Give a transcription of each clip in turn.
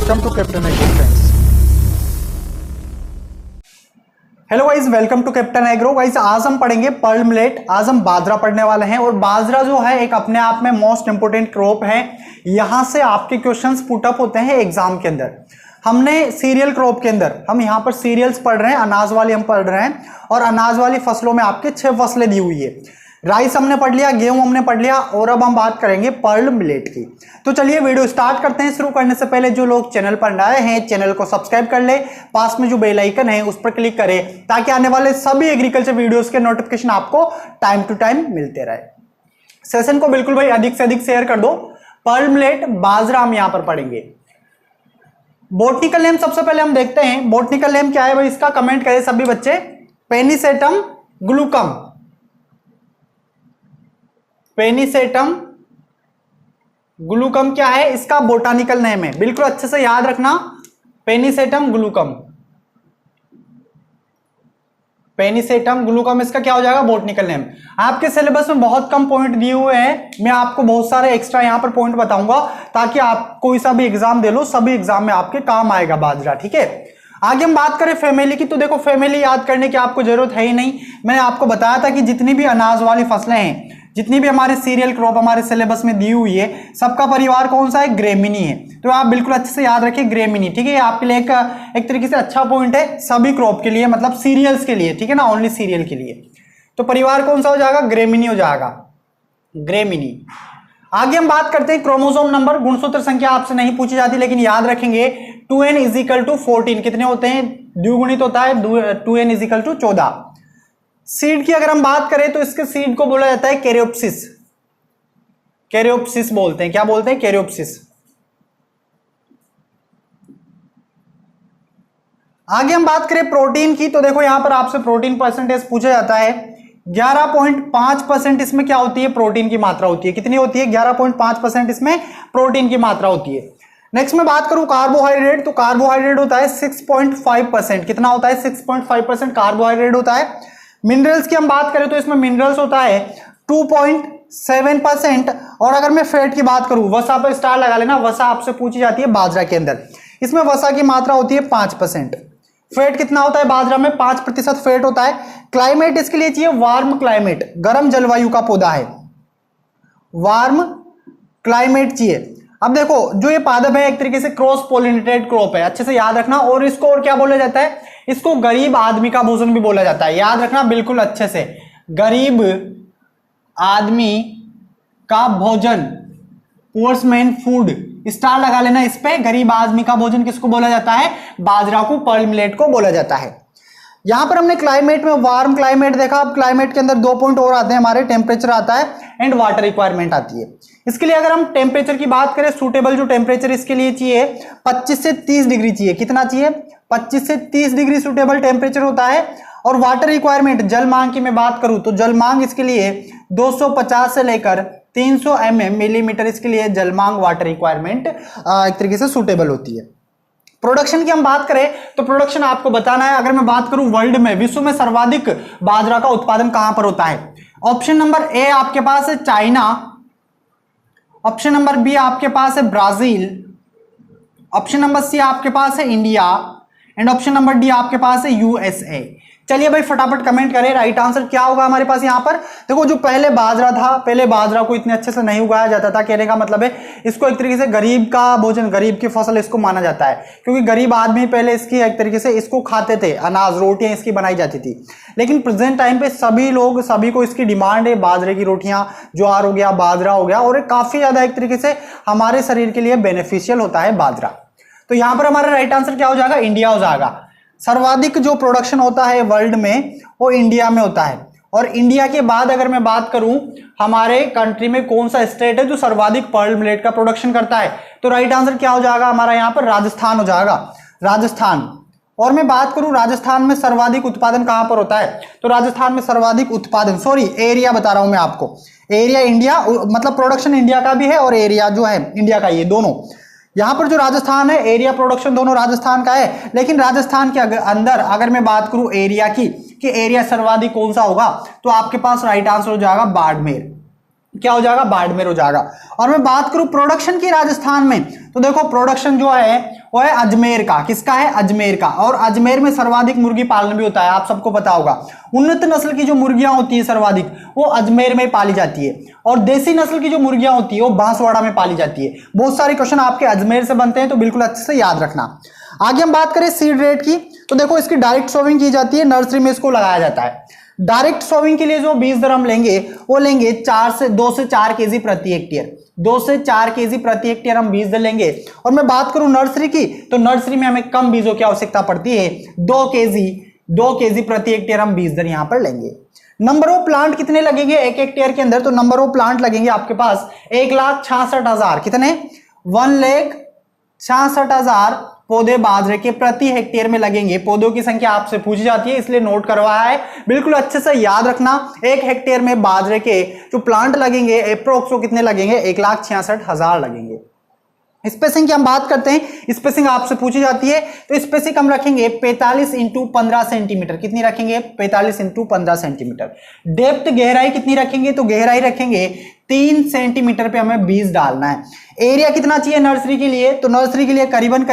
Welcome to Captain Agro friends. Hello guys, welcome to Captain Agro. Guys आज हम पढ़ेंगे pearl millet. आज हम बाजरा पढ़ने वाले हैं और बाजरा जो है एक अपने आप में मोस्ट इंपोर्टेंट क्रॉप है। यहां से आपके क्वेश्चंस पुट अप होते हैं एग्जाम के अंदर। हमने सीरियल क्रॉप के अंदर हम यहां पर सीरियल्स पढ़ रहे हैं, अनाज वाली हम पढ़ रहे हैं और अनाज वाली फसलों में आपके 6 फसलें दी हुई है। राइस हमने पढ़ लिया, गेहूं हमने पढ़ लिया और अब हम बात करेंगे पर्ल मिलेट की। तो चलिए वीडियो स्टार्ट करते हैं। शुरू करने से पहले जो लोग चैनल पर नए हैं चैनल को सब्सक्राइब कर ले, पास में जो बेल आइकन है उस पर क्लिक करें ताकि आने वाले सभी एग्रीकल्चर वीडियोस के नोटिफिकेशन आपको टाइम टू टाइम मिलते रहे। सेशन को बिल्कुल भाई अधिक से अधिक शेयर कर दो। पर्ल मिलेट बाजरा हम यहां पर पढ़ेंगे। बोटनिकल नेम सबसे पहले हम देखते हैं। बोटनिकल नेम क्या है भाई, इसका कमेंट करें सभी बच्चे। पेनिसेटम ग्लूकम। पेनिसेटम ग्लूकम क्या है, इसका बोटानिकल नेम है। बिल्कुल अच्छे से याद रखना, पेनिसेटम ग्लूकम। पेनिसेटम ग्लूकम इसका क्या हो जाएगा, बोटनिकल नेम। आपके सिलेबस में बहुत कम पॉइंट दिए हुए हैं, मैं आपको बहुत सारे एक्स्ट्रा यहां पर पॉइंट बताऊंगा ताकि आप कोई सा भी एग्जाम दे लो, सभी एग्जाम में आपके काम आएगा बाजरा। ठीक है, आगे हम बात करें फैमिली की, तो देखो फैमिली याद करने की आपको जरूरत है ही नहीं। मैंने आपको बताया था कि जितनी भी अनाज वाली फसलें हैं, जितनी भी हमारे सीरियल क्रॉप हमारे सिलेबस में दी हुई है, सबका परिवार कौन सा है, ग्रेमिनी है। तो आप बिल्कुल अच्छे से याद रखिए ग्रेमिनी। ठीक है, आपके लिए एक तरीके से अच्छा पॉइंट है सभी क्रॉप के लिए, मतलब सीरियल्स के लिए। ठीक है ना, ओनली सीरियल के लिए। तो परिवार कौन सा हो जाएगा, ग्रेमिनी हो जाएगा, ग्रेमिनी। आगे हम बात करते हैं क्रोमोसोम नंबर। गुणसूत्र संख्या आपसे नहीं पूछी जाती लेकिन याद रखेंगे 2n = 14 कितने होते हैं, द्विगुणित होता है 2n = 14। सीड की अगर हम बात करें तो इसके सीड को बोला जाता है कैरियोप्सिस। कैरियोप्सिस बोलते हैं, क्या बोलते हैं, कैरियोप्सिस। आगे हम बात करें प्रोटीन की, तो देखो यहां पर आपसे प्रोटीन परसेंटेज पूछा जाता है। 11.5% इसमें क्या होती है, प्रोटीन की मात्रा होती है। कितनी होती है, 11.5% इसमें प्रोटीन की मात्रा होती है। नेक्स्ट में बात करूं कार्बोहाइड्रेट, तो कार्बोहाइड्रेट होता है 6.5%। कितना होता है, 6.5% कार्बोहाइड्रेट होता है। मिनरल्स की हम बात करें तो इसमें मिनरल्स होता है 2.7%। और अगर मैं फैट की बात करूं, वसा पर स्टार लगा लेना, वसा आपसे पूछी जाती है बाजरा के अंदर। इसमें वसा की मात्रा होती है 5%। फैट कितना होता है बाजरा में, 5% फैट होता है। क्लाइमेट इसके लिए चाहिए वार्म क्लाइमेट, गर्म जलवायु का पौधा है, वार्म क्लाइमेट चाहिए। अब देखो जो ये पादप है एक तरीके से क्रॉस पोलिनेटेड क्रॉप है, अच्छे से याद रखना। और इसको और क्या बोला जाता है, इसको गरीब आदमी का भोजन भी बोला जाता है। याद रखना बिल्कुल अच्छे से, गरीब आदमी का भोजन, पुअर्स मैन फूड, स्टार लगा लेना इस पे। गरीब आदमी का भोजन किसको बोला जाता है, बाजरा को, पर्ल मिलेट को बोला जाता है। यहां पर हमने क्लाइमेट में वार्म क्लाइमेट देखा। अब क्लाइमेट के अंदर 2 पॉइंट और आते हैं हमारे, टेम्परेचर आता है एंड वाटर रिक्वायरमेंट आती है। इसके लिए अगर हम टेम्परेचर की बात करें, सूटेबल जो टेम्परेचर इसके लिए चाहिए 25 से 30 डिग्री चाहिए। कितना चाहिए, 25 से 30 डिग्री सूटेबल टेम्परेचर होता है। और वाटर रिक्वायरमेंट, जल मांग की मैं बात करूं तो जल मांग इसके लिए 250 से लेकर 300 मिलीमीटर इसके लिए जल मांग वाटर रिक्वायरमेंट एक तरीके से सूटेबल होती है। प्रोडक्शन की हम बात करें तो प्रोडक्शन आपको बताना है। अगर मैं बात करूं वर्ल्ड में, विश्व में सर्वाधिक बाजरा का उत्पादन कहां पर होता है। ऑप्शन नंबर ए आपके पास है चाइना, ऑप्शन नंबर बी आपके पास है ब्राजील, ऑप्शन नंबर सी आपके पास है India and option number D आपके पास है यूएसए। चलिए भाई फटाफट कमेंट करें राइट आंसर क्या होगा हमारे पास यहां पर। देखो जो पहले बाजरा था, पहले बाजरा को इतने अच्छे से नहीं उगाया जाता था। कहने का मतलब है इसको एक तरीके से गरीब का भोजन, गरीब की फसल इसको माना जाता है, क्योंकि गरीब आदमी पहले इसकी एक तरीके से इसको खाते थे, अनाज रोटियां इसकी बनाई जाती थी। लेकिन प्रेजेंट टाइम पे सभी लोग, सभी को इसकी डिमांड है, बाजरे की रोटियां, ज्वार हो गया, बाजरा हो गया, और काफी ज्यादा एक तरीके से हमारे शरीर के लिए बेनिफिशियल होता है बाजरा। तो यहां पर हमारा राइट आंसर क्या हो जाएगा, इंडिया हो जाएगा। सर्वाधिक जो प्रोडक्शन होता है वर्ल्ड में वो इंडिया में होता है। और इंडिया के बाद अगर मैं बात करूं हमारे कंट्री में कौन सा स्टेट है जो सर्वाधिक पर्ल मिलेट का प्रोडक्शन करता है, तो राइट आंसर क्या हो जाएगा हमारा यहां पर, राजस्थान हो जाएगा, राजस्थान। और मैं बात करूं राजस्थान में सर्वाधिक उत्पादन कहां पर होता है, तो राजस्थान में सर्वाधिक उत्पादन, सॉरी एरिया बता रहा हूं मैं आपको, एरिया इंडिया, मतलब प्रोडक्शन इंडिया का भी है और एरिया जो है इंडिया का, ये दोनों। यहां पर जो राजस्थान है, एरिया प्रोडक्शन दोनों राजस्थान का है। लेकिन राजस्थान के अंदर अगर मैं बात करूं एरिया की, कि एरिया सर्वाधिक कौन सा होगा, तो आपके पास राइट आंसर हो जाएगा बाड़मेर। क्या हो जाएगा, बाड़मेर हो जाएगा। और मैं बात करूं प्रोडक्शन की राजस्थान में, तो देखो प्रोडक्शन जो है वो है अजमेर का। किसका है, अजमेर का। और अजमेर में सर्वाधिक मुर्गी पालन भी होता है, आप सबको पता होगा। उन्नत नस्ल की जो मुर्गियां होती है सर्वाधिक, वो अजमेर में पाली जाती है। और देसी नस्ल की जो मुर्गियां होती है वो बांसवाड़ा में पाली जाती है। बहुत सारे क्वेश्चन आपके अजमेर से बनते हैं, तो बिल्कुल अच्छे से याद रखना। आगे हम बात करें सीड रेट की, तो देखो इसकी डायरेक्ट सोविंग की जाती है, नर्सरी में इसको लगाया जाता है। डायरेक्ट सोविंग के लिए जो बीज दर हम लेंगे वो लेंगे 2 से 4 केजी प्रति हेक्टेयर। 2 से 4 केजी प्रति हेक्टेयर हम बीज दर लेंगे। और मैं बात करूं नर्सरी की, तो नर्सरी में हमें कम बीजों की आवश्यकता पड़ती है, 2 केजी प्रति हेक्टेयर हम बीज दर यहां पर लेंगे। नंबर ऑफ प्लांट कितने लगेंगे 1 हेक्टेयर के अंदर, तो नंबर ऑफ प्लांट लगेंगे आपके पास 1,66,000। कितने, 1,66,000 पौधे बाजरे के प्रति हेक्टेयर में लगेंगे। पौधों की संख्या आपसे पूछी जाती है, इसलिए नोट करवाया है, बिल्कुल अच्छे से याद रखना। 1 हेक्टेयर में बाजरे के जो प्लांट लगेंगे अप्रोक्स वो कितने लगेंगे, 1,66,000 लगेंगे। स्पेसिंग की हम बात करते हैं, स्पेसिंग आपसे पूछी जाती है, तो स्पेसिंग हम रखेंगे 45 × 15 सेंटीमीटर। कितनी रखेंगे, 45 × 15 सेंटीमीटर। डेप्थ गहराई कितनी रखेंगे, तो गहराई रखेंगे 3 सेंटीमीटर पे हमें बीज डालना है। एरिया कितना चाहिए नर्सरी के लिए, तो नर्सरी के लिए करीबन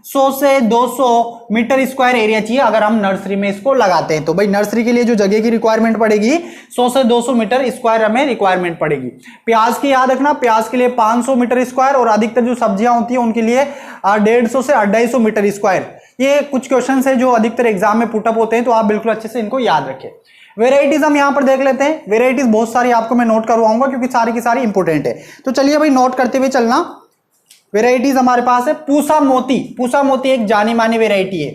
100 से 200 मीटर स्क्वायर एरिया चाहिए अगर हम नर्सरी में इसको लगाते हैं। तो भाई नर्सरी के लिए जो जगह की रिक्वायरमेंट पड़ेगी 100 से 200 मीटर स्क्वायर हमें रिक्वायरमेंट पड़ेगी। प्याज की याद रखना, प्याज के लिए 500 मीटर स्क्वायर, और अधिकतर जो सब्जियां होती है उनके लिए 150 से 250 मीटर स्क्वायर। ये कुछ क्वेश्चन है जो अधिकतर एग्जाम में पुटअप होते हैं, तो आप बिल्कुल अच्छे से इनको याद रखें। वेराइटीज हम यहां पर देख लेते हैं। वेराइटीज बहुत सारी आपको मैं नोट करवाऊंगा क्योंकि सारी की सारी इंपोर्टेंट है, तो चलिए भाई नोट करते हुए चलना। वेराइटीज हमारे पास है पूसा मोती। पूसा मोती एक जानी मानी वेराइटी है,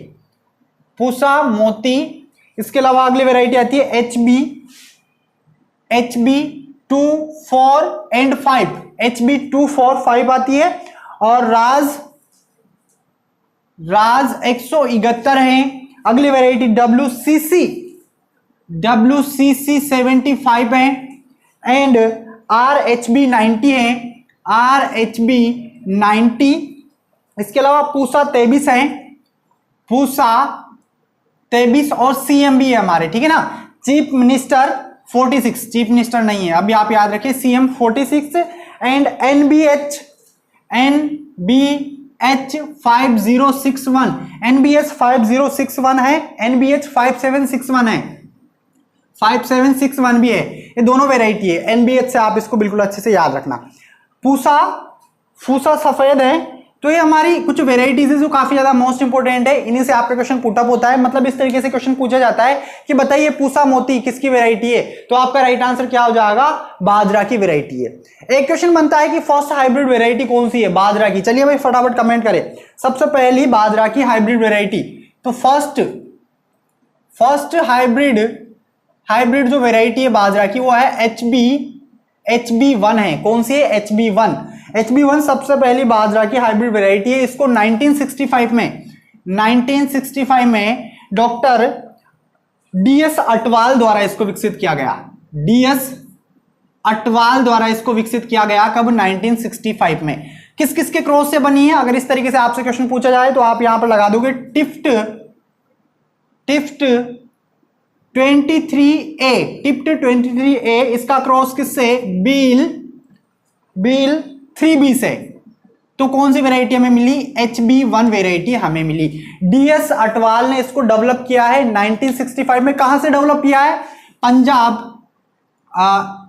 पूसा मोती। इसके अलावा अगली वेराइटी आती है HB 2, 4 and 5। HB 2, 4, 5 आती है। और राज 171 है। अगली वेराइटी WCC 75 है। एंड RHB 90 है, RHB 90। इसके अलावा पूसा 23 है, पूसा 23 और CMB है हमारे, ठीक है ना। चीफ मिनिस्टर 46, चीफ मिनिस्टर नहीं है, अभी आप याद रखिए CM 46। एंड NBH 5061, NBH 5061 है, NBH 5761 है, 5761 भी है। ये दोनों वेराइटी है NBH से, आप इसको बिल्कुल अच्छे से याद रखना। फूसा सफेद है। तो ये हमारी कुछ वेराइटीज है जो काफी ज्यादा मोस्ट इंपोर्टेंट है, इन्हीं से आपका क्वेश्चन पुटअप होता है। मतलब इस तरीके से क्वेश्चन पूछा जाता है कि बताइए पूसा मोती किसकी वेराइटी है, तो आपका राइट आंसर क्या हो जाएगा, बाजरा की वेराइटी है। एक क्वेश्चन बनता है कि फर्स्ट हाइब्रिड वेराइटी कौन सी है, बाजरा की। चलिए भाई फटाफट कमेंट करें सबसे पहली बाजरा की हाइब्रिड वेराइटी। तो फर्स्ट हाइब्रिड जो वेराइटी है बाजरा की वो है HB1 है। कौन सी है, HB1 सबसे पहली बाजरा की हाइब्रिड वेराइटी है। इसको 1965 में डॉक्टर DS अटवाल द्वारा इसको विकसित किया गया। DS अटवाल द्वारा इसको विकसित किया गया कब, 1965 में। किस किस के क्रॉस से बनी है, अगर इस तरीके से आपसे क्वेश्चन पूछा जाए तो आप यहां पर लगा दोगे टिफ्ट 23A। इसका क्रॉस किससे, बील 3B से। तो कौन सी वेराइटी हमें मिली, HB1 वेराइटी हमें मिली। DS अटवाल ने इसको डेवलप किया है 1965 में। कहां से डेवलप किया है, पंजाब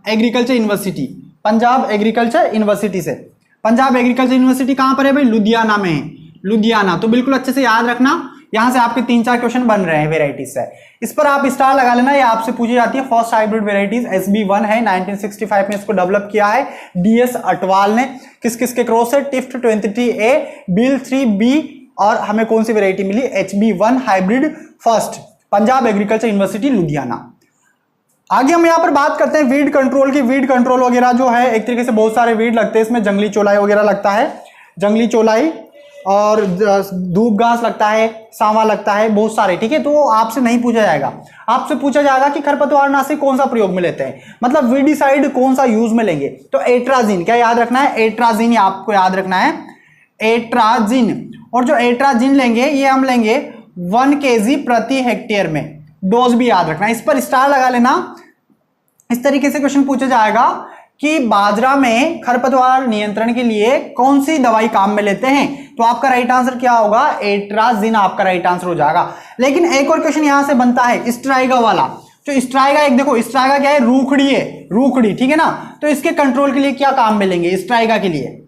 एग्रीकल्चर यूनिवर्सिटी से। पंजाब एग्रीकल्चर यूनिवर्सिटी कहां पर है भाई, लुधियाना में है, लुधियाना। तो बिल्कुल अच्छे से याद रखना, यहां से आपके 3-4 क्वेश्चन बन रहे हैं वेराइटीज से। इस पर आप स्टार लगा लेना, ये आपसे पूछी जाती है। फर्स्ट हाइब्रिड वेराइटीज SB1 है, 1965 में इसको डेवलप किया है DS अटवाल ने। किस किस के क्रॉस है, टिफ्ट 23A, बील 3B, और हमें कौन सी वेराइटी मिली, HB1 hybrid first, Punjab agriculture university Ludhiana. आगे हम यहाँ पर बात करते हैं वीड कंट्रोल की। वीड कंट्रोल वगैरह जो है, एक तरीके से बहुत सारे वीड लगते हैं इसमें। जंगली चौलाई वगैरह लगता है, जंगली चौलाई, और धूप घास लगता है, सांवा लगता है, बहुत सारे, ठीक है। तो आपसे नहीं पूछा जाएगा, आपसे पूछा जाएगा कि खरपतवारनाशी कौन सा प्रयोग में लेते हैं, मतलब वीडिसाइड कौन सा यूज में लेंगे। तो एट्राजिन, क्या याद रखना है, एट्राजिन आपको याद रखना है, एट्राजिन। और जो एट्राजिन लेंगे ये हम लेंगे 1 kg प्रति हेक्टेयर में। डोज भी याद रखना है, इस पर स्टार लगा लेना। इस तरीके से क्वेश्चन पूछा जाएगा कि बाजरा में खरपतवार नियंत्रण के लिए कौन सी दवाई काम में लेते हैं, तो आपका राइट आंसर क्या होगा, एट्राजिन आपका राइट आंसर हो जाएगा। लेकिन एक और क्वेश्चन यहां से बनता है स्ट्राइगा वाला। जो स्ट्राइगा, एक देखो स्ट्राइगा क्या है, रूखड़ी है, रूखड़ी, ठीक है ना। तो इसके कंट्रोल के लिए क्या काम मिलेंगे स्ट्राइगा के लिए?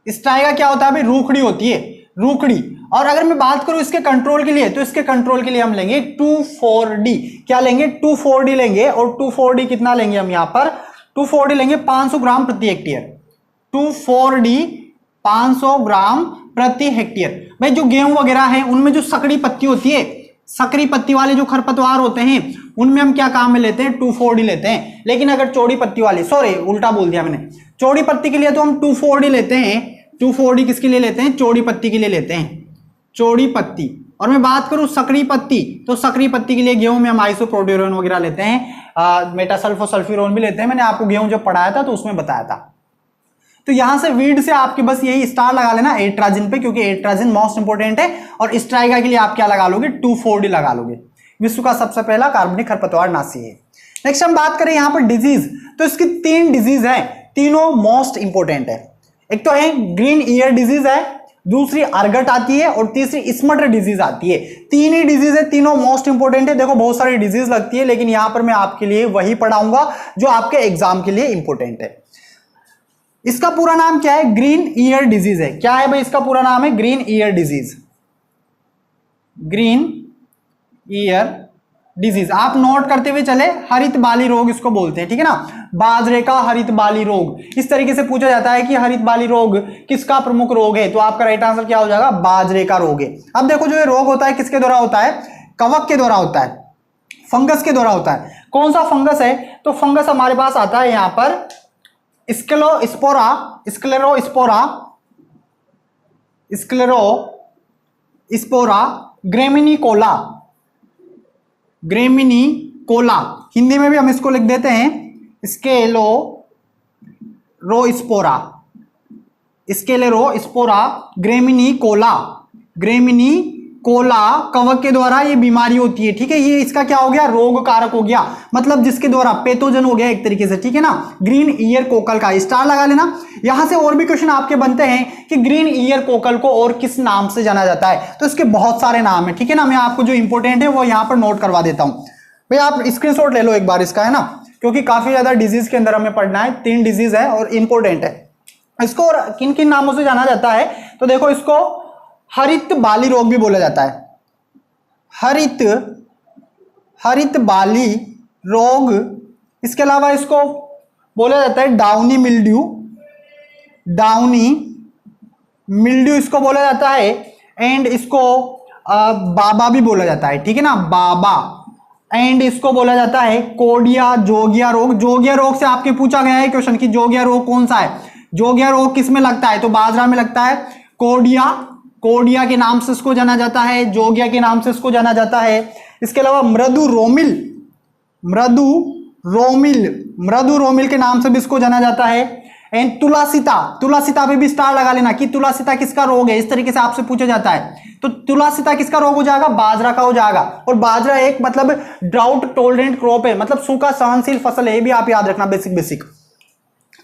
स्ट्राइगा क्या होता है भाई, रूखड़ी होती है, रूखड़ी। और अगर मैं बात करूं इसके कंट्रोल के लिए, तो इसके कंट्रोल के लिए हम लेंगे 2,4-D। क्या लेंगे, 2,4-D लेंगे। और 2,4-D कितना लेंगे हम यहां पर, 2,4-D लेंगे 500 ग्राम प्रति हेक्टेयर। 2,4-D 500 ग्राम प्रति हेक्टेयर। भाई जो गेहूं वगैरह है उनमें जो सकड़ी पत्ती होती है, सकरी पत्ती वाले जो खरपतवार होते हैं उनमें हम क्या काम में लेते हैं, 2,4-D लेते हैं। लेकिन अगर चौड़ी पत्ती वाली, सॉरी उल्टा बोल दिया मैंने, चौड़ी पत्ती के लिए तो हम 2,4-D लेते हैं। 2,4-D किसके लिए लेते हैं, चौड़ी पत्ती के लिए लेते हैं, चौड़ी पत्ती। और मैं बात करूं सकरी पत्ती, तो सकरी पत्ती के लिए गेहूं में हम आइसोप्रोट्यूरॉन वगैरह लेते हैं, मेटासल्फोसल्फ्यूरोन भी लेते हैं। मैंने आपको गेहूं जब पढ़ाया था तो उसमें बताया था। तो यहां से वीड से आपके बस यही स्टार लगा लेना एट्राजिन पे, क्योंकि एट्राजिन मोस्ट इंपोर्टेंट है। और स्ट्राइगा के लिए आप क्या लगा लोगे, 2,4-D लगा लोगे। विश्व का सबसे पहला कार्बनिक खरपतवार नाशी है। नेक्स्ट हम बात करें यहां पर डिजीज, तो इसकी 3 डिजीज है, तीनों मोस्ट इंपोर्टेंट है। एक तो है ग्रीन ईयर डिजीज है, दूसरी अर्गट आती है, और तीसरी स्मटर डिजीज आती है। तीन ही डिजीज है, तीनों मोस्ट इंपोर्टेंट है। देखो बहुत सारी डिजीज लगती है, लेकिन यहां पर मैं आपके लिए वही पढ़ाऊंगा जो आपके एग्जाम के लिए इंपोर्टेंट है। इसका पूरा नाम क्या है, ग्रीन ईयर डिजीज है। क्या है भाई इसका पूरा नाम है, green ear disease, green ear disease. आप नोट करते हुए चले, हरित बाली रोग इसको बोलते हैं, ठीक है ना, बाजरे का हरित बाली रोग। इस तरीके से पूछा जाता है कि हरित बाली रोग किसका प्रमुख रोग है, तो आपका राइट आंसर क्या हो जाएगा, बाजरे का रोग है। अब देखो जो ये रोग होता है किसके द्वारा होता है, कवक के द्वारा होता है, फंगस के द्वारा होता है। कौन सा फंगस है, तो फंगस हमारे पास आता है यहां पर स्क्लेरोस्पोरा, स्क्लेरोस्पोरा, स्क्लेरोस्पोरा ग्रेमिनिकोला, ग्रेमिनिकोला। हिंदी में भी हम इसको लिख देते हैं स्केलेरोस्पोरा, स्केलेरोस्पोरा ग्रेमिनिकोला, ग्रेमिनिकोला कवक के द्वारा ये बीमारी होती है, ठीक है। ये इसका क्या हो गया, रोग कारक हो गया, मतलब जिसके द्वारा पैथोजन हो गया एक तरीके से, ठीक है ना। ग्रीन ईयर कोकल का स्टार लगा लेना। यहां से और भी क्वेश्चन आपके बनते हैं कि ग्रीन ईयर कोकल को और किस नाम से जाना जाता है, तो इसके बहुत सारे नाम है, ठीक है ना। मैं आपको जो इंपॉर्टेंट है वो यहां पर नोट करवा देता हूं। भाई आप स्क्रीनशॉट ले लो एक बार इसका, है ना, क्योंकि काफी ज्यादा डिजीज के अंदर हमें पढ़ना है। 3 डिजीज है और इंपॉर्टेंट है। इसको और किन किन नामों से जाना जाता है, तो देखो इसको हरित बाली रोग भी बोला जाता है, हरित बाली रोग। इसके अलावा इसको बोला जाता है डाउनी मिल्ड्यू, डाउनी मिल्ड्यू इसको बोला जाता है। एंड इसको बाबा भी बोला जाता है, ठीक है ना, बाबा। एंड इसको बोला जाता है कोडिया जोगिया रोग। जोगिया रोग से आपके पूछा गया है क्वेश्चन कि जोगिया रोग कौन सा है, जोगिया रोग किस में लगता है, तो बाजरा में लगता है। कोडिया, कोडिया के नाम से इसको जाना जाता है, जोगिया के नाम से इसको जाना जाता है। इसके अलावा मृदु रोमिल, मृदु रोमिल के नाम से भी इसको जाना जाता है। एंड तुलासिता, तुलासिता पे भी स्टार लगा लेना कि तुलासिता किसका रोग है, इस तरीके से आपसे पूछा जाता है। तो तुलासिता किसका रोग हो जाएगा, बाजरा का हो जाएगा। और बाजरा एक मतलब ड्राउट टॉलरेंट क्रॉप है, मतलब सूखा सहनशील फसल है, ये भी आप याद रखना बेसिक।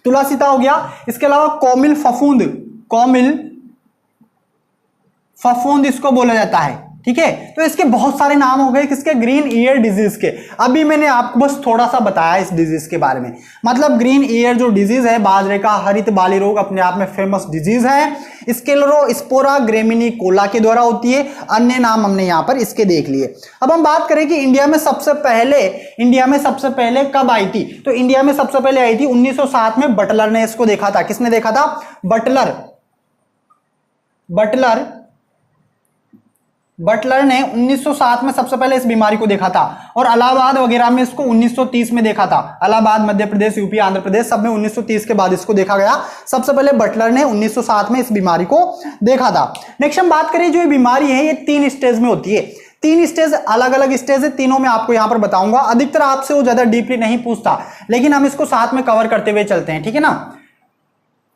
तुलासिता हो गया। इसके अलावा कोमिल फफूंद, कोमिल फफूंद इसको बोला जाता है, ठीक है। तो इसके बहुत सारे नाम हो गए किसके, ग्रीन ईयर डिजीज के। अभी मैंने आपको बस थोड़ा सा बताया इस डिजीज के बारे में। मतलब ग्रीन ईयर जो डिजीज है, बाजरे का हरित बाली रोग अपने आप में फेमस डिजीज है। स्क्लेरोस्पोरा ग्रेमिनिकोला के द्वारा होती है। अन्य नाम हमने यहां पर इसके देख लिए। अब हम बात करें कि इंडिया में सबसे पहले कब आई थी, तो इंडिया में सबसे पहले आई थी 1907 में। बटलर ने इसको देखा था। किसने देखा था, बटलर ने 1907 में सबसे पहले इस बीमारी को देखा था। और इलाहाबाद वगैरह में इसको 1930 में देखा था। इलाहाबाद, मध्य प्रदेश, यूपी, आंध्र प्रदेश सब में 1930 के बाद इसको देखा गया। सबसे पहले बटलर ने 1907 में इस बीमारी को देखा था। नेक्स्ट हम बात करें, जो ये बीमारी है ये 3 स्टेज में होती है। 3 स्टेज, अलग अलग स्टेज है, तीनों में आपको यहां पर बताऊंगा। अधिकतर आपसे वो ज्यादा डीपली नहीं पूछता, लेकिन हम इसको साथ में कवर करते हुए चलते हैं, ठीक है ना।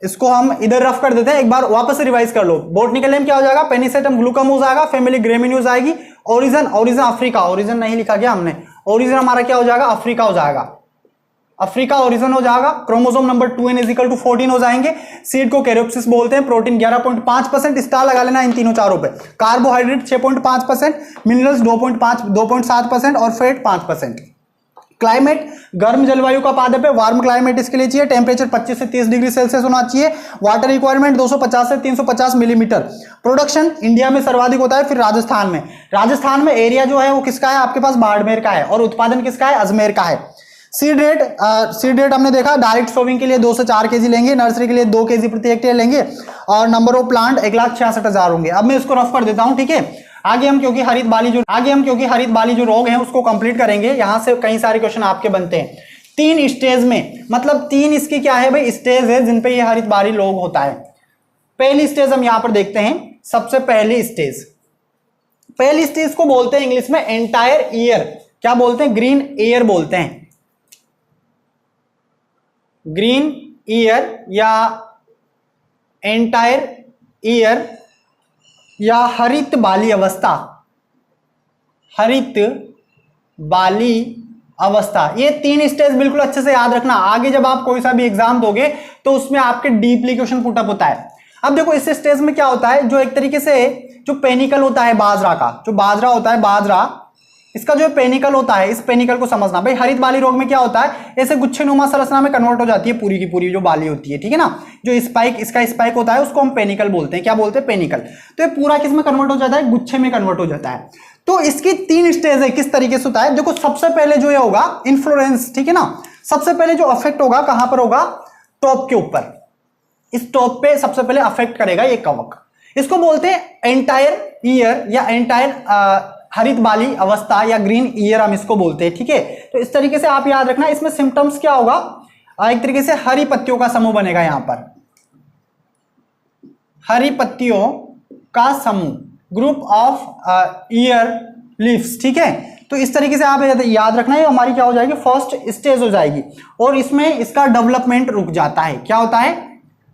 इसको हम इधर रफ कर देते हैं, एक बार वापस से रिवाइज कर लो। बोटनिकल नेम क्या हो जाएगा, पेनिसेटम ग्लूकोमोज आएगा, फैमिली ग्रेमिन्यूज आएगी। ओरिजिन अफ्रीका, ओरिजिन नहीं लिखा गया हमने, ओरिजिन हमारा क्या हो जाएगा, अफ्रीका हो जाएगा। अफ्रीका ओरिजिन हो जाएगा, chromosome number 2n is equal to 14 हो जाएंगे, सीड को कैरियोप्सिस बोलते हैं, प्रोटीन 11.5%, स्टार लगा लेना इन तीनों चारों पे, कार्बोहाइड्रेट 6.5%, मिनरल्स 2.7% और फैट 5%। क्लाइमेट गर्म जलवायु का पादप है, वार्म क्लाइमेट इसके लिए चाहिए, टेम्परेचर 25 से 30 डिग्री सेल्सियस होना चाहिए, वाटर रिक्वायरमेंट 250 से 350 मिलीमीटर। प्रोडक्शन इंडिया में सर्वाधिक होता है, फिर राजस्थान में एरिया जो है वो किसका है, आपके पास बाड़मेर का है, और उत्पादन किसका है, अजमेर का है। सीड रेट हमने देखा, डायरेक्ट सोविंग के लिए 2 से 4 केजी लेंगे, नर्सरी के लिए 2 केजी प्रति हेक्टेयर लेंगे, और नंबर ऑफ प्लांट 1,66,000 होंगे। अब मैं इसको रफ कर देता हूं, ठीक है। आगे हम क्योंकि हरित बाली जो रोग हैं उसको कंप्लीट करेंगे, यहां से कई सारे क्वेश्चन आपके बनते हैं 3 स्टेज में, मतलब 3 इसकी क्या है भाई, स्टेज है जिन पे ये हरित बाली रोग होता है। पहली स्टेज हम यहां पर देखते हैं, सबसे पहली स्टेज को बोलते हैं इंग्लिश में एंटायर ईयर, क्या बोलते हैं, ग्रीन ईयर बोलते हैं, ग्रीन ईयर या एंटायर ईयर या हरित बाली अवस्था, ये 3 स्टेज बिल्कुल अच्छे से याद रखना। आगे जब आप कोई सा भी एग्जाम दोगे तो उसमें आपके डीपली क्वेश्चन पुटअप होता है। अब देखो इस स्टेज में क्या होता है, जो एक तरीके से जो पेनिकल होता है बाजरा का, जो बाजरा होता है, बाजरा इसका जो पेनिकल होता है, इस पेनिकल को समझना भाई। हरित बाली रोग में क्या होता है, ऐसे गुच्छेनुमा संरचना में कन्वर्ट हो जाती है पूरी की पूरी जो बाली होती है, ठीक है ना। जो स्पाइक, इसका स्पाइक होता है उसको हम पेनिकल बोलते हैं, क्या बोलते हैं, पेनिकल। तो ये पूरा किस में कन्वर्ट हो जाता है, गुच्छे में कन्वर्ट हो जाता है। तो इसकी 3 स्टेज है, किस तरीके से होता है, देखो सबसे पहले जो ये होगा इन्फ्लोरेंस, ठीक है ना। सबसे पहले जो अफेक्ट होगा कहां पर होगा, टॉप के ऊपर, इस टॉप पे सबसे पहले अफेक्ट करेगा ये कवक। इसको बोलते हैं एंटायर ईयर या एंटायर हरित बाली अवस्था या ग्रीन ईयर हम इसको बोलते हैं, ठीक है। तो इस तरीके से आप याद रखना, इसमें सिम्टम्स क्या होगा, एक तरीके से हरी पत्तियों का समूह बनेगा, यहां पर हरी पत्तियों का समूह, ग्रुप ऑफ ईयर लीव्स, ठीक है। तो इस तरीके से आप याद रखना, ये हमारी क्या हो जाएगी, फर्स्ट स्टेज हो जाएगी, और इसमें इसका डेवलपमेंट रुक जाता है। क्या होता है,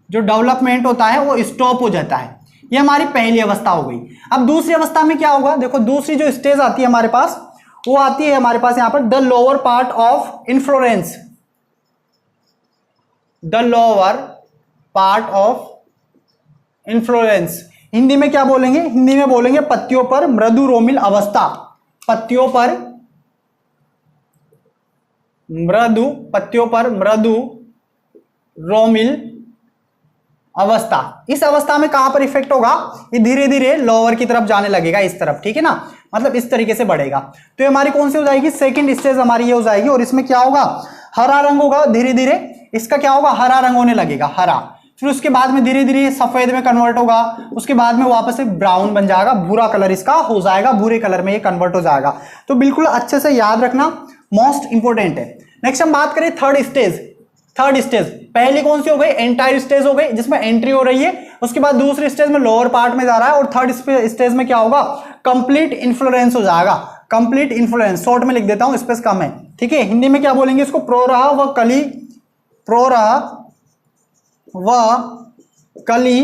जो डेवलपमेंट होता है वो स्टॉप हो जाता है। ये हमारी पहली अवस्था हो गई। अब दूसरी अवस्था में क्या होगा, देखो दूसरी जो स्टेज आती है हमारे पास, वो आती है हमारे पास यहां पर the lower part of inflorescence, the lower part of inflorescence. Hindi में क्या बोलेंगे, हिंदी में बोलेंगे पत्तियों पर मृदु रोमिल अवस्था, पत्तियों पर मृदु रोमिल अवस्था। इस अवस्था में कहां पर इफेक्ट होगा, ये धीरे धीरे लोअर की तरफ जाने लगेगा, इस तरफ, ठीक है ना, मतलब इस तरीके से बढ़ेगा। तो ये हमारी कौन सी हो जाएगी, सेकंड स्टेज हमारी ये हो जाएगी। और इसमें क्या होगा, हरा रंग होगा, धीरे धीरे इसका क्या होगा, हरा रंग होने लगेगा, हरा। फिर उसके बाद में धीरे धीरे सफेद में कन्वर्ट होगा, उसके बाद में वापस से ब्राउन बन जाएगा, भूरा कलर इसका हो जाएगा, भूरे कलर में ये कन्वर्ट हो जाएगा। तो बिल्कुल अच्छे से याद रखना, मोस्ट इंपोर्टेंट है। नेक्स्ट हम बात करें थर्ड स्टेज। पहली कौन सी हो गई, एंटायर स्टेज हो गई, जिसमें एंट्री हो रही है। उसके बाद दूसरी स्टेज में लोअर पार्ट में जा रहा है, और थर्ड स्टेज में क्या होगा, कंप्लीट इन्फ्लोरेंस हो जाएगा। कंप्लीट इन्फ्लोरेंस शॉर्ट में लिख देता हूं, स्पेस कम है, ठीक है। हिंदी में क्या बोलेंगे इसको, प्रोरहा व कली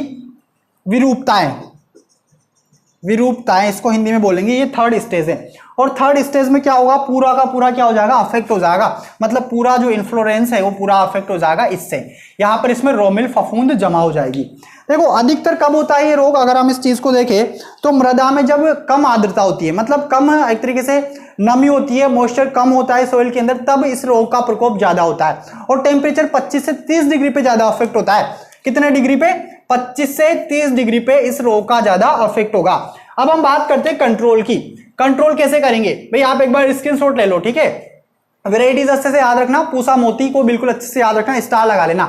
विरूपताएं इसको हिंदी में बोलेंगे। ये थर्ड स्टेज है। और थर्ड स्टेज में क्या होगा, पूरा का पूरा क्या हो जाएगा, अफेक्ट हो जाएगा, मतलब पूरा जो इन्फ्लोरेंस है वो पूरा अफेक्ट हो जाएगा इससे। यहां पर इसमें रोमिल फफूंद जमा हो जाएगी। देखो अधिकतर कब होता है ये रोग, अगर हम इस चीज को देखें तो मृदा में जब कम आर्द्रता होती है, मतलब कम एक तरीके से नमी होती है, मॉइस्चर कम होता है सोइल के अंदर, तब इस रोग का प्रकोप ज्यादा होता है। और टेम्परेचर 25 से 30 डिग्री पे ज्यादा अफेक्ट होता है। कितने डिग्री पे, 25 से 30 डिग्री पे इस रोग का ज्यादा अफेक्ट होगा। अब हम बात करते हैं कंट्रोल की। कंट्रोल कैसे करेंगे भाई, आप एक बार स्क्रीनशॉट ले लो, ठीक है। वेराइटीज अच्छे से याद रखना, पूसा मोती को बिल्कुल अच्छे से याद रखना, स्टार लगा लेना।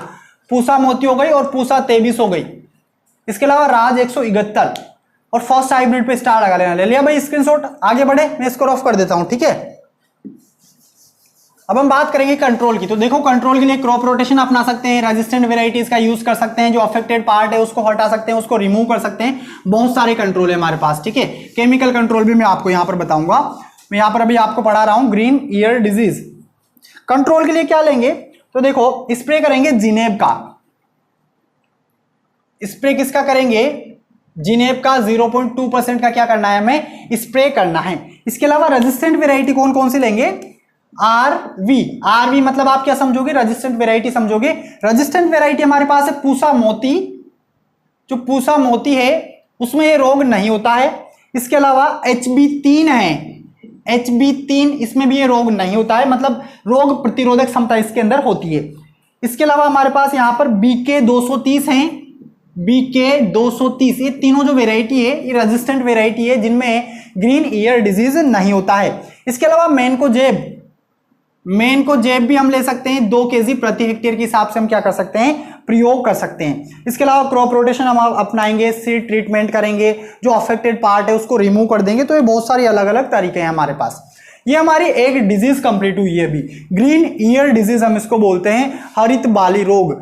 पूसा मोती हो गई और पूसा 23 हो गई। इसके अलावा राज 171 और फर्स्ट हाइब्रिड पे स्टार लगा लेना। ले लिया भाई स्क्रीनशॉट, आगे बढ़े, मैं इसको ऑफ कर देता हूं, ठीक है। अब हम बात करेंगे कंट्रोल की। तो देखो कंट्रोल के लिए क्रॉप रोटेशन अपना सकते हैं, रेजिस्टेंट वेराइटीज का यूज कर सकते हैं, जो अफेक्टेड पार्ट है उसको हटा सकते हैं, उसको रिमूव कर सकते हैं। बहुत सारे कंट्रोल है हमारे पास, ठीक है। केमिकल कंट्रोल भी मैं आपको यहां पर बताऊंगा। मैं यहां पर अभी आपको पढ़ा रहा हूं ग्रीन ईयर डिजीज। कंट्रोल के लिए क्या लेंगे, तो देखो स्प्रे करेंगे जिनेब का। स्प्रे किसका करेंगे, जिनेब का 0.2% का क्या करना है, हमें स्प्रे करना है। इसके अलावा रेजिस्टेंट वेराइटी कौन कौन सी लेंगे, आरवी मतलब आप क्या समझोगे, रेजिस्टेंट वेराइटी समझोगे। रेजिस्टेंट वेराइटी हमारे पास है पूसा मोती, जो पूसा मोती है उसमें ये रोग नहीं होता है। इसके अलावा HB3 है, HB3 इसमें भी ये रोग नहीं होता है, मतलब रोग प्रतिरोधक क्षमता इसके अंदर होती है। इसके अलावा हमारे पास यहां पर BK230 है, BK230, ये तीनों जो वेराइटी है ये रेजिस्टेंट वेराइटी है जिनमें ग्रीन ईयर डिजीज नहीं होता है। इसके अलावा मैनकोजेब भी हम ले सकते हैं, 2 kg प्रति हेक्टेयर के हिसाब से हम क्या कर सकते हैं, प्रयोग कर सकते हैं। इसके अलावा क्रॉप रोटेशन हम अपनाएंगे, सीड ट्रीटमेंट करेंगे, जो अफेक्टेड पार्ट है उसको रिमूव कर देंगे। तो ये बहुत सारी अलग अलग तरीके हैं हमारे पास। ये हमारी एक डिजीज कंप्लीट हुई है अभी, ग्रीन ईयर डिजीज हम इसको बोलते हैं, हरित बाली रोग।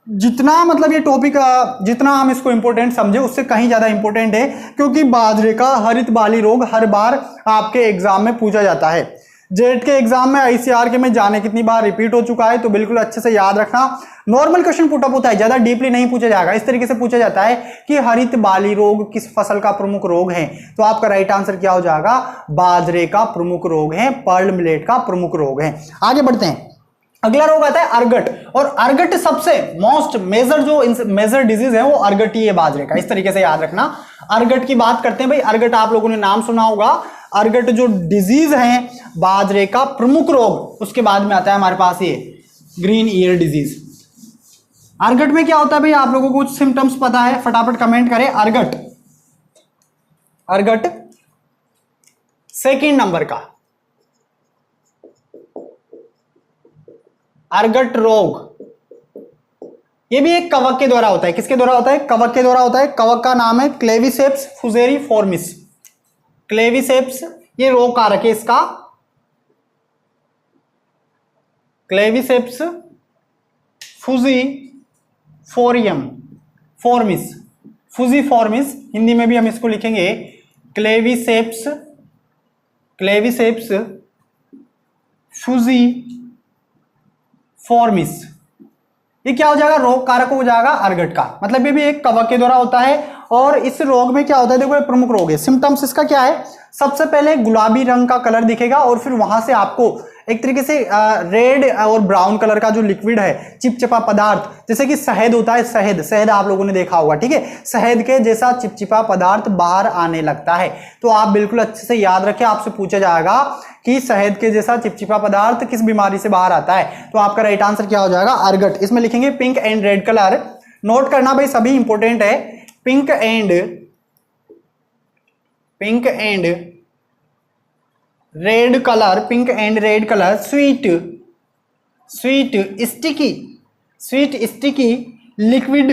जितना मतलब ये टॉपिक जितना हम इसको इंपॉर्टेंट समझे उससे कहीं ज्यादा इंपॉर्टेंट है, क्योंकि बाजरे का हरित बाली रोग हर बार आपके एग्जाम में पूछा जाता है। जेट के एग्जाम में, ICR के में जाने कितनी बार रिपीट हो चुका है, तो बिल्कुल अच्छे से याद रखना। नॉर्मल क्वेश्चन पुटअप होता है, ज्यादा डीपली नहीं पूछा जाएगा। इस तरीके से पूछा जाता है कि हरित बाली रोग किस फसल का प्रमुख रोग है, तो आपका राइट आंसर क्या हो जाएगा, बाजरे का प्रमुख रोग है, पर्ल मिलेट का प्रमुख रोग है। आगे बढ़ते हैं, अगला रोग आता है अर्गट, और अर्गट सबसे मोस्ट मेजर जो मेजर डिजीज है वो अर्गट ही है बाजरे का। इस तरीके से याद रखना। अर्गट की बात करते हैं भाई, अर्गट आप लोगों ने नाम सुना होगा। अर्गट जो डिजीज है बाजरे का प्रमुख रोग, उसके बाद में आता है हमारे पास ये ग्रीन ईयर डिजीज। अर्गट में क्या होता है भाई, आप लोगों को कुछ सिम्टम्स पता है, फटाफट कमेंट करें। अर्गट सेकंड नंबर का अर्गट रोग, ये भी एक कवक के द्वारा होता है। किसके द्वारा होता है, कवक के द्वारा होता है। कवक का नाम है क्लेविसेप्स फुजेरिफॉर्मिस। क्लेविसेप्स ये रोग कारक है इसका, क्लेविसेप्स फुजीफॉर्मिस, हिंदी में भी हम इसको लिखेंगे क्लेविसेप्स फुजीफॉर्मिस। ये क्या हो जाएगा, रोग कारक हो जाएगा अर्गट का, मतलब ये भी एक कवक के द्वारा होता है। और इस रोग में क्या होता है, देखो ये प्रमुख रोग है। सिम्टम्स इसका क्या है, सबसे पहले गुलाबी रंग का कलर दिखेगा, और फिर वहां से आपको एक तरीके से रेड और ब्राउन कलर का जो लिक्विड है, चिपचिपा पदार्थ, जैसे कि शहद होता है, शहद आप लोगों ने देखा होगा, ठीक है, शहद के जैसा चिपचिपा पदार्थ बाहर आने लगता है। तो आप बिल्कुल अच्छे से याद रखें, आपसे पूछा जाएगा कि शहद के जैसा चिपचिपा पदार्थ किस बीमारी से बाहर आता है, तो आपका राइट आंसर क्या हो जाएगा, अर्गट। इसमें लिखेंगे pink and red colour, note करना भाई सभी इंपॉर्टेंट है। Pink and red colour, pink and red colour, sweet sticky liquid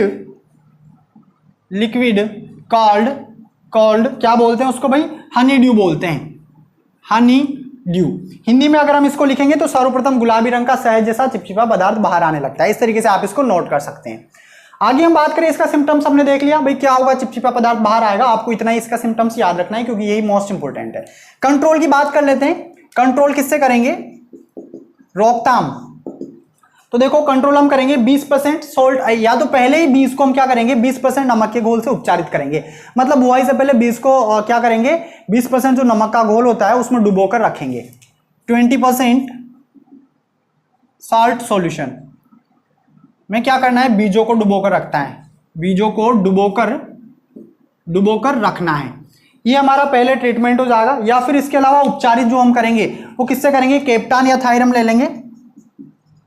called क्या बोलते हैं उसको भाई, हनी ड्यू बोलते हैं, हनी ड्यू। हिंदी में अगर हम इसको लिखेंगे तो सर्वप्रथम गुलाबी रंग का शहद जैसा चिपचिपा पदार्थ बाहर आने लगता है। इस तरीके से आप इसको नोट कर सकते हैं। आगे हम बात करें, इसका सिम्टम्स हमने देख लिया भाई, क्या होगा, चिपचिपा पदार्थ बाहर आएगा, आपको इतना ही इसका सिम्टम्स याद रखना है क्योंकि यही मोस्ट इंपोर्टेंट है। कंट्रोल की बात कर लेते हैं, कंट्रोल किससे करेंगे, रोकथाम। तो देखो कंट्रोल हम करेंगे 20% सोल्ट, या तो पहले ही 20 को हम क्या करेंगे, 20% नमक के घोल से उपचारित करेंगे, मतलब बुआई से पहले 20 को क्या करेंगे, 20% जो नमक का घोल होता है उसमें डुबोकर रखेंगे। 20% साल्ट सॉल्यूशन में क्या करना है, बीजों को डुबोकर रखता है, बीजों को डुबोकर रखना है। ये हमारा पहले ट्रीटमेंट हो जाएगा। या फिर इसके अलावा उपचारित जो हम करेंगे वो किससे करेंगे, केप्टान या थायरम ले लेंगे,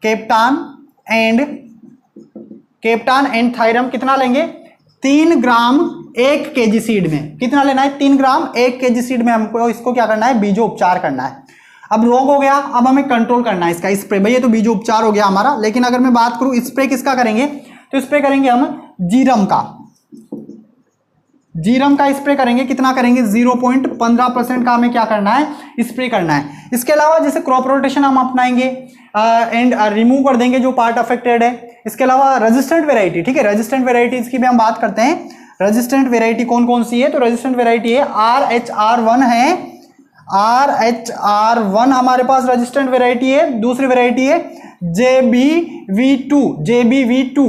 केप्टान एंड थायरम कितना लेंगे, 3 ग्राम 1 kg सीड में, कितना लेना है, 3 ग्राम 1 kg सीड में हमको इसको क्या करना है, बीजो उपचार करना है। अब रोग हो गया, अब हमें कंट्रोल करना है इसका स्प्रे। भाई ये तो बीजो उपचार हो गया हमारा, लेकिन अगर मैं बात करूं स्प्रे किसका करेंगे, तो स्प्रे करेंगे हम जीरम का स्प्रे करेंगे। कितना करेंगे, 0.15% का हमें क्या करना है, स्प्रे करना है। इसके अलावा जैसे क्रॉप रोटेशन हम अपनाएंगे एंड रिमूव कर देंगे जो पार्ट अफेक्टेड है। इसके अलावा रेजिस्टेंट वेराइटी, ठीक है, रेजिस्टेंट वेराइटीज की भी हम बात करते हैं। रेजिस्टेंट वेराइटी कौन कौन सी है, तो रेजिस्टेंट वेराइटी है RHR1 है, RHR1 हमारे पास रेजिस्टेंट वेराइटी है। दूसरी वेराइटी है JBV2।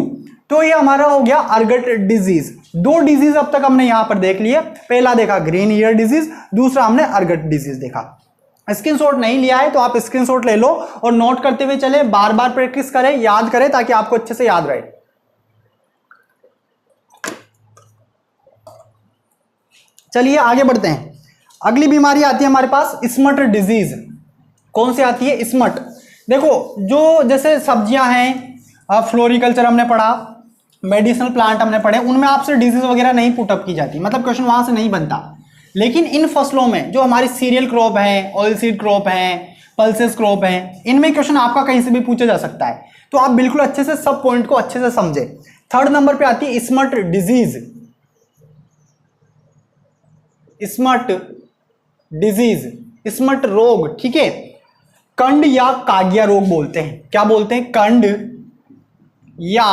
तो ये हमारा हो गया अर्गट डिजीज। 2 डिजीज अब तक हमने यहां पर देख लिए, पहला देखा ग्रीन ईयर डिजीज, दूसरा हमने अर्गट डिजीज देखा। स्क्रीनशॉट नहीं लिया है तो आप स्क्रीनशॉट ले लो और नोट करते हुए चले, बार बार प्रैक्टिस करें, याद करें ताकि आपको अच्छे से याद रहे। चलिए आगे बढ़ते हैं। अगली बीमारी आती है हमारे पास स्मट डिजीज। कौन सी आती है? स्मट। देखो जो जैसे सब्जियां हैं, फ्लोरिकल्चर हमने पढ़ा, मेडिसिनल प्लांट हमने पढ़े, उनमें आपसे डिजीज वगैरह नहीं पुटअप की जाती, मतलब क्वेश्चन वहां से नहीं बनता। लेकिन इन फसलों में जो हमारी सीरियल क्रॉप है, ऑयल सीड क्रॉप है, पल्सेस क्रॉप है, इनमें क्वेश्चन आपका कहीं से भी पूछा जा सकता है। तो आप बिल्कुल अच्छे से सब पॉइंट को अच्छे से समझे। थर्ड नंबर पे आती है smut disease. Smut disease, smut रोग, ठीक है। कंड या काग्या रोग बोलते हैं। क्या बोलते हैं? कंड या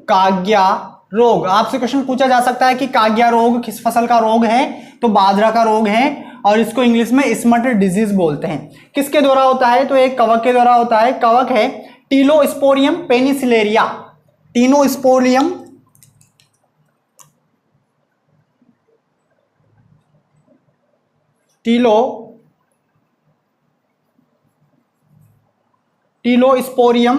काग्या रोग। आपसे क्वेश्चन पूछा जा सकता है कि काग्या रोग किस फसल का रोग है? तो बाजरा का रोग है और इसको इंग्लिश में स्मट डिजीज बोलते हैं। किसके द्वारा होता है? तो एक कवक के द्वारा होता है। कवक है टीलोस्पोरियम पेनिसिलेरिया। टीलोस्पोरियम टीलोस्पोरियम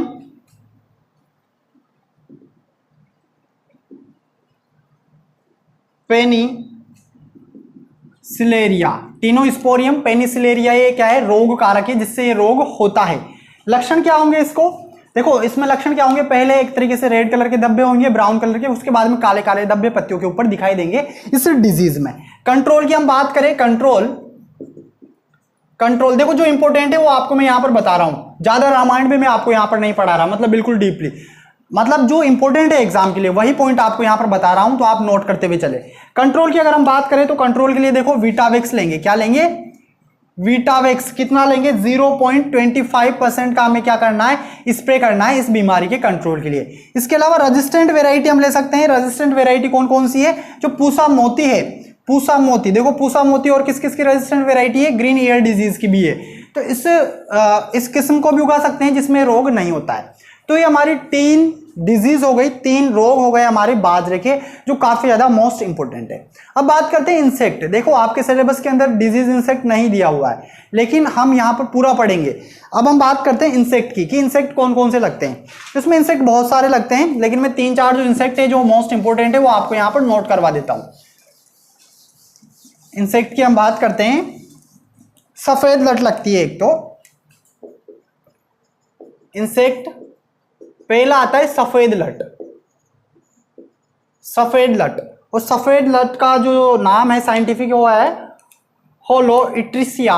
पेनिसिलेरिया। टीनोस्पोरियम पेनिसिलेरिया ये क्या है? रोग कारक है जिससे ये रोग होता है। लक्षण क्या होंगे इसको? देखो इसमें लक्षण क्या होंगे? पहले एक तरीके से रेड कलर के धब्बे होंगे, ब्राउन कलर के, उसके बाद में काले काले धब्बे पत्तियों के ऊपर दिखाई देंगे इस डिजीज में। कंट्रोल की हम बात करें, कंट्रोल देखो जो इंपॉर्टेंट है वो आपको मैं यहां पर बता रहा हूं। ज्यादा रामायण में मैं आपको यहां पर नहीं पढ़ा रहा, मतलब बिल्कुल डीपली, मतलब जो इंपॉर्टेंट है एग्जाम के लिए वही पॉइंट आपको यहां पर बता रहा हूं, तो आप नोट करते हुए चले। कंट्रोल की अगर हम बात करें तो कंट्रोल के लिए देखो वीटावेक्स लेंगे। क्या लेंगे? वीटावेक्स। कितना लेंगे? 0.25% का हमें क्या करना है? स्प्रे करना है इस बीमारी के कंट्रोल के लिए। इसके अलावा रेजिस्टेंट वेराइटी हम ले सकते हैं। रेजिस्टेंट वेराइटी कौन कौन सी है? जो पूसा मोती है, पूसा मोती, देखो पूसा मोती और किस किस की रेजिस्टेंट वेराइटी है? ग्रीन ईयर डिजीज की भी है। तो इस किस्म को भी उगा सकते हैं जिसमें रोग नहीं होता है। तो ये हमारी 3 डिजीज हो गई, 3 रोग हो गए हमारे बाजरे के, जो काफी ज्यादा मोस्ट इंपोर्टेंट है। अब बात करते हैं इंसेक्ट। देखो आपके सिलेबस के अंदर डिजीज इंसेक्ट नहीं दिया हुआ है, लेकिन हम यहाँ पर पूरा पढ़ेंगे। अब हम बात करते हैं इंसेक्ट की, कि इंसेक्ट कौन कौन से लगते हैं। इसमें इंसेक्ट बहुत सारे लगते हैं, लेकिन मैं 3-4 जो इंसेक्ट है जो मोस्ट इंपोर्टेंट है वो आपको यहाँ पर नोट करवा देता हूँ। इंसेक्ट की हम बात करते हैं। सफेद लट लगती है एक तो इंसेक्ट, पहला आता है सफेद लट। सफेद लट, और सफेद लट का जो नाम है साइंटिफिक वो है होलोइट्रिसिया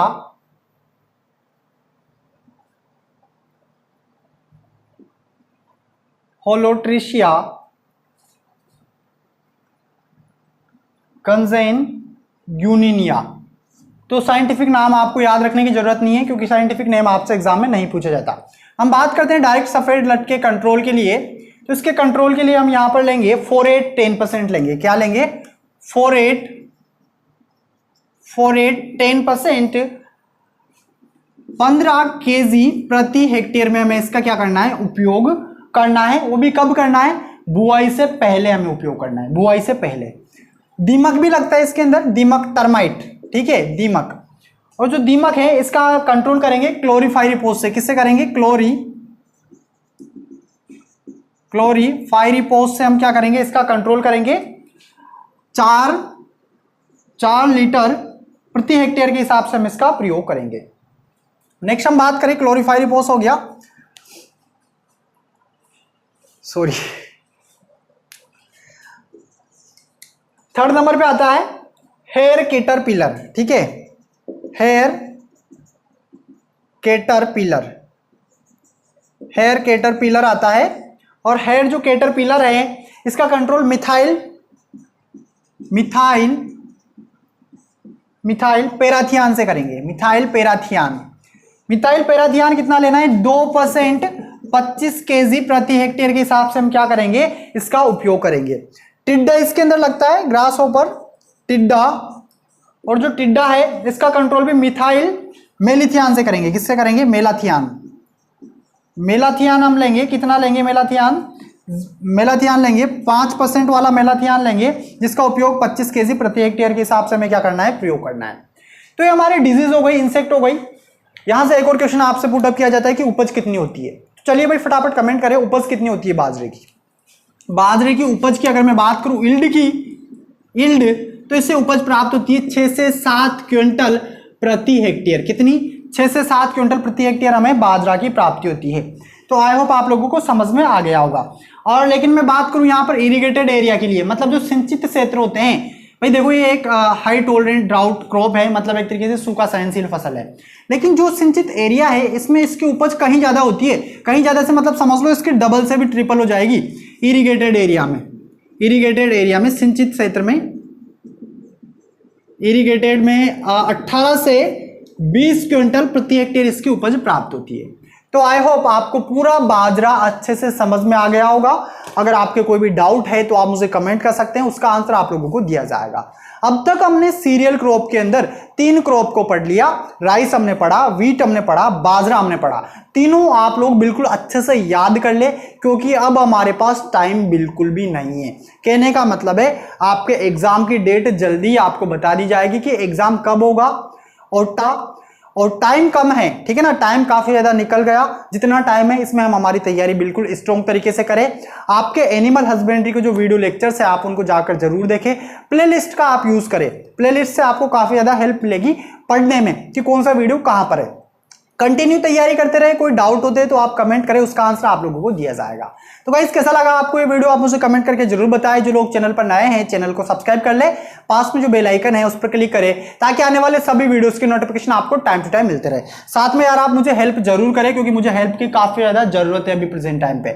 कंजेन्यूनिनिया। तो साइंटिफिक नाम आपको याद रखने की जरूरत नहीं है, क्योंकि साइंटिफिक नेम आपसे एग्जाम में नहीं पूछा जाता। हम बात करते हैं डायरेक्ट सफेद लट के कंट्रोल के लिए। तो इसके कंट्रोल के लिए हम यहां पर लेंगे 4-8-10% लेंगे। क्या लेंगे? 4-8-10%। 15 kg प्रति हेक्टेयर में हमें इसका क्या करना है? उपयोग करना है। वो भी कब करना है? बुआई से पहले हमें उपयोग करना है, बुआई से पहले। दीमक भी लगता है इसके अंदर, दीमक टर्माइट, ठीक है, दीमक। और जो दीमक है इसका कंट्रोल करेंगे क्लोरीफाइरिपोस से। किससे करेंगे? क्लोरीफाइरिपोस से हम क्या करेंगे? इसका कंट्रोल करेंगे। 4 लीटर प्रति हेक्टेयर के हिसाब से हम इसका प्रयोग करेंगे। नेक्स्ट हम बात करें, क्लोरीफाइरिपोस हो गया, सॉरी। थर्ड नंबर पे आता है हेयर कैटरपिलर, ठीक है, हेयर कैटरपिलर आता है। और हेयर जो कैटरपिलर है इसका कंट्रोल मिथाइल पेराथियान से करेंगे। मिथाइल पेराथियान कितना लेना है? 2%, 25 kg प्रति हेक्टेयर के हिसाब से हम क्या करेंगे? इसका उपयोग करेंगे। टिड्डा इसके अंदर लगता है, ग्रास होपर, टिड्डा। और जो टिड्डा है इसका कंट्रोल भी मिथाइल मेलिथियान से करेंगे। किससे करेंगे? मेलाथियान हम लेंगे। कितना लेंगे? मेलाथियान लेंगे, 5% वाला मेलाथियान लेंगे, जिसका उपयोग 25 kg प्रति हेक्टेयर के हिसाब से हमें क्या करना है? प्रयोग करना है। तो ये हमारी डिजीज हो गई, इंसेक्ट हो गई। यहां से एक और क्वेश्चन आपसे पुट अप किया जाता है कि उपज कितनी होती है। तो चलिए भाई फटाफट कमेंट करें, उपज कितनी होती है बाजरे की। बाजरे की उपज की अगर मैं बात करूं, यील्ड, तो इससे उपज प्राप्त होती है 6 से 7 क्विंटल प्रति हेक्टेयर। कितनी? 6 से 7 क्विंटल प्रति हेक्टेयर हमें बाजरा की प्राप्ति होती है। तो आई होप आप लोगों को समझ में आ गया होगा। और लेकिन मैं बात करूं यहाँ पर इरिगेटेड एरिया के लिए, मतलब जो सिंचित क्षेत्र होते हैं, भाई देखो ये एक हाई टॉलरेंट ड्राउट क्रॉप है, मतलब एक तरीके से सूखा सहनशील फसल है। लेकिन जो सिंचित एरिया है इसमें इसकी उपज कहीं ज्यादा होती है, कहीं ज्यादा से मतलब समझ लो इसकी डबल से भी ट्रिपल हो जाएगी। इरिगेटेड एरिया में सिंचित क्षेत्र में, इरिगेटेड में 18 से 20 क्विंटल प्रति हेक्टेयर इसकी उपज प्राप्त होती है। तो आई होप आपको पूरा बाजरा अच्छे से समझ में आ गया होगा। अगर आपके कोई भी डाउट है तो आप मुझे कमेंट कर सकते हैं, उसका आंसर आप लोगों को दिया जाएगा। अब तक हमने सीरियल क्रॉप के अंदर 3 क्रॉप को पढ़ लिया। राइस हमने पढ़ा, व्हीट हमने पढ़ा, बाजरा हमने पढ़ा। तीनों आप लोग बिल्कुल अच्छे से याद कर ले, क्योंकि अब हमारे पास टाइम बिल्कुल भी नहीं है। कहने का मतलब है आपके एग्जाम की डेट जल्दी आपको बता दी जाएगी कि एग्जाम कब होगा, और टाइम कम है, ठीक है ना। टाइम काफी ज्यादा निकल गया। जितना टाइम है इसमें हम हमारी तैयारी बिल्कुल स्ट्रॉन्ग तरीके से करें। आपके एनिमल हस्बेंड्री के जो वीडियो लेक्चर्स है आप उनको जाकर जरूर देखें। प्लेलिस्ट का आप यूज करें, प्लेलिस्ट से आपको काफी ज्यादा हेल्प मिलेगी पढ़ने में कि कौन सा वीडियो कहां पर है। कंटिन्यू तैयारी करते रहे। कोई डाउट होते तो आप कमेंट करें, उसका आंसर आप लोगों को दिया जाएगा। तो गाइस कैसा लगा आपको ये वीडियो, आप मुझे कमेंट करके जरूर बताएं। जो लोग चैनल पर नए हैं चैनल को सब्सक्राइब कर ले, पास में जो बेल आइकन है उस पर क्लिक करें ताकि आने वाले सभी वीडियोस की नोटिफिकेशन आपको टाइम टू टाइम मिलते रहे। साथ में यार आप मुझे हेल्प जरूर करें, क्योंकि मुझे हेल्प की काफी ज्यादा जरूरत है अभी प्रेजेंट टाइम पे।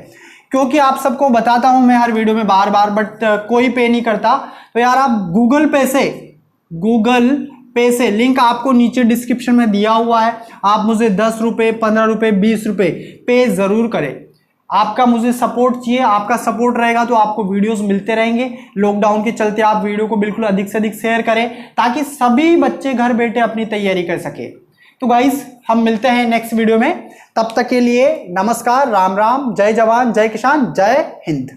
क्योंकि आप सबको बताता हूं मैं हर वीडियो में बार बार, बट कोई पे नहीं करता। तो यार आप गूगल पे से लिंक आपको नीचे डिस्क्रिप्शन में दिया हुआ है। आप मुझे 10 रुपए, 15 रुपए, 20 रुपए पे जरूर करें। आपका मुझे सपोर्ट चाहिए, आपका सपोर्ट रहेगा तो आपको वीडियोस मिलते रहेंगे। लॉकडाउन के चलते आप वीडियो को बिल्कुल अधिक से अधिक शेयर करें ताकि सभी बच्चे घर बैठे अपनी तैयारी कर सके। तो गाइस हम मिलते हैं नेक्स्ट वीडियो में, तब तक के लिए नमस्कार, राम राम, जय जवान, जय किसान, जय हिंद।